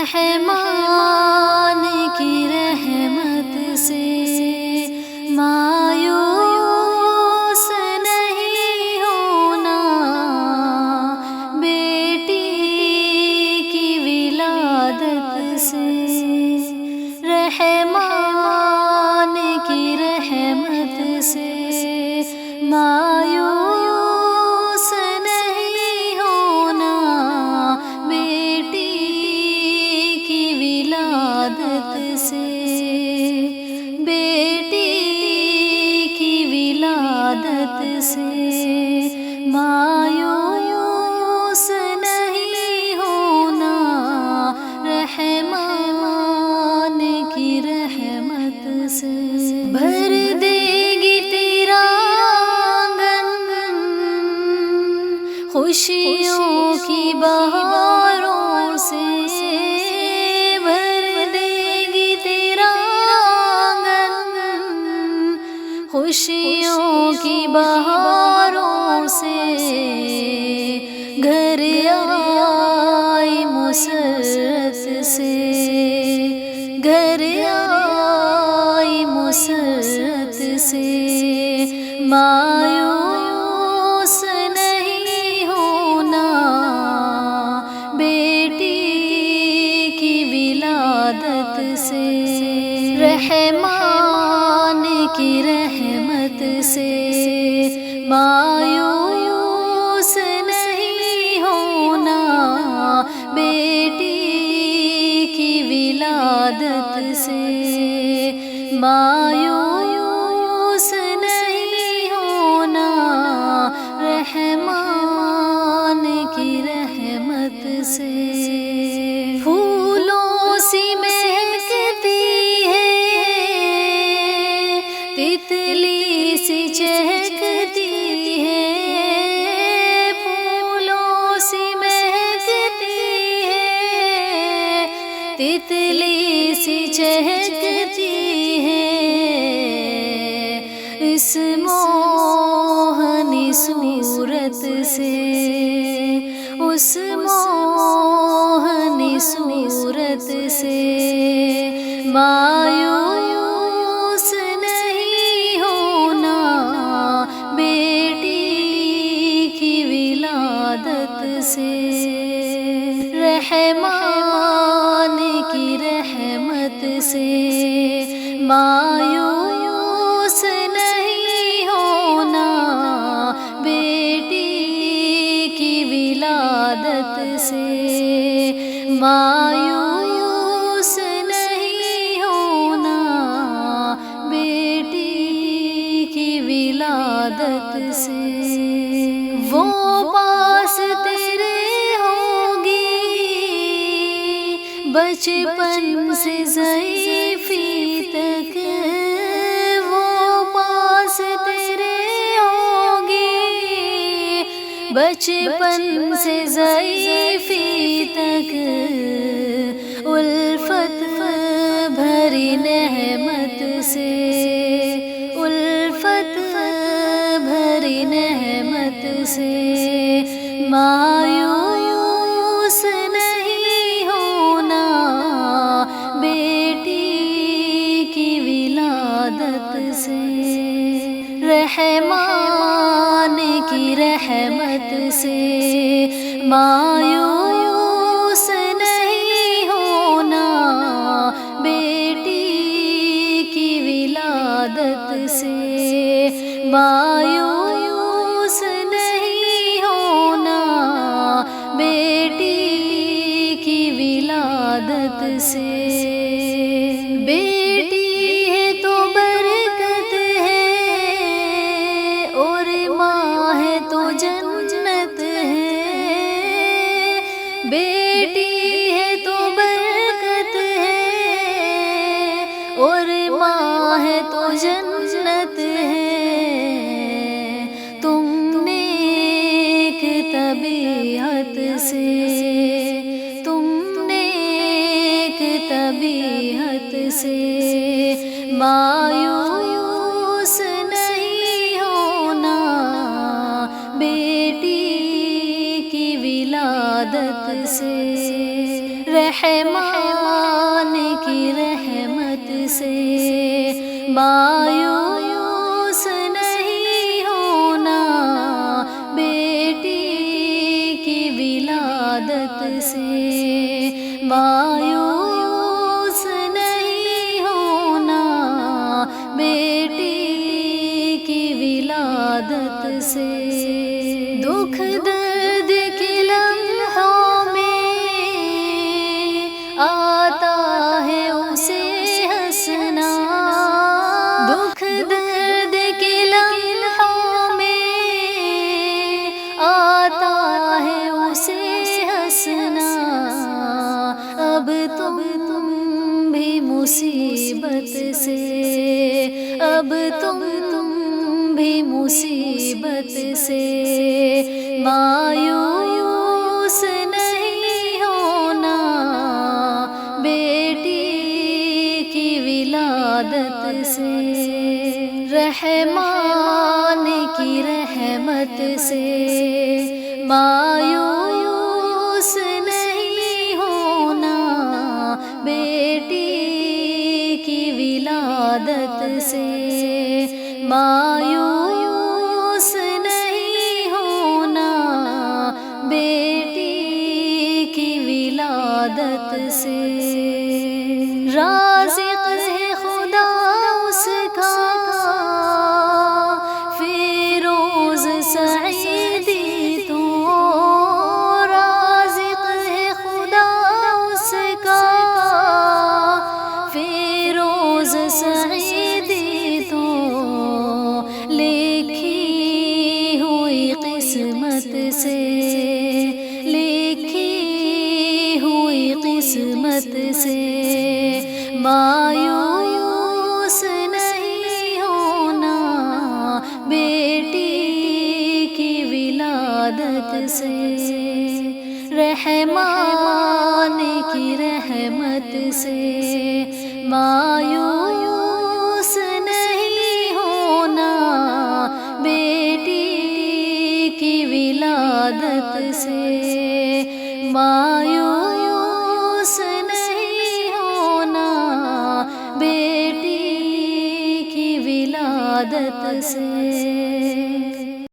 رحمان کی رحمت سے مایوس نہیں ہونا، بیٹی کی ولادت سے رحمان کی رحمت سے مایوس نہیں ہونا، بیٹی کی ولادت سے، بیٹی کی ولادت سے مایوس نہیں ہونا، رحمان کی رحمت سے بھر دے گی تیرا آنگن خوشیوں کی بہاروں سے، بھر دے گی تیرا آنگن خوشیوں کی بہاروں سے، گھر آئی مسرت سے، گھر آئی مسرت سے مایوس نہیں ہونا، بیٹی کی ولادت سے رحمان کی رحمت سے مایوس نہیں ہونا، بیٹی کی ولادت سے مایوس نہیں ہونا، رحمان کی رحمت سے پھولوں سی مہکتی ہے، تتلی سی چہکتی ہے، پھولوں سی مہکتی ہے، تتلی سی چہکتی ہے، اس موہنی صورت سے، اس موہنی صورت سے مایوس نہیں ہونا، بیٹی کی ولادت سے رحمان کی رحمت سے مایوس نہیں ہونا، بیٹی کی ولادت سے مایوس نہیں ہونا، بیٹی کی ولادت سے وہ پاس تیرے ہوگی بچپن سے ضعیفی تک، وہ پاس تیرے ہوگی بچپن سے ضعیفی تک، الفت بھری نعمت سے، الفت بھری نعمت سے مایوس نہیں ہونا، بیٹی کی ولادت سے رحمان کی رحمت سے مایوس نہیں ہونا، بیٹی کی ولادت سے مایوس نہیں ہونا، بیٹی کی ولادت سے، بیٹی ہے تو برکت ہے اور ماں ہے تو جنت ہے، بیٹی ہے تو برکت ہے اور ماں ہے تو جنت ہے، تم نیک طبیعت سے، تم نیک طبیعت سے مایوس نہیں ہونا، بیٹی کی ولادت سے رحمان کی رحمت سے مایوس نہیں ہونا، بیٹی کی ولادت سے مایوس نہیں ہونا، بیٹی کی ولادت سے دکھ درد کے لمحوں میں آتا ہے اسے ہنسنا، دکھ درد کے لمحوں میں آتا ہے اسے ہنسنا، اب تم بھی مصیبت سے، اب تم بھی مصیبت سے مایوس نہیں ہونا، بیٹی کی ولادت سے رحمان کی رحمت سے مایوس نہیں ہونا، بیٹی کی ولادت سے مایوس نہیں ہونا، بیٹی کی ولادت سے رازق ہے خدا اس کا فیروز سعیدی تو، رازق ہے خدا اس کا فیروز سعیدی تو، لکھی ہوئی قسمت سے، لکھی ہوئی قسمت سے مایوس نہیں ہونا، بیٹی کی ولادت سے رحمان کی رحمت سے مایوس نہیں ہونا، بیٹی کی ولادت سے مایوس نہیں ہونا، بیٹی کی ولادت سے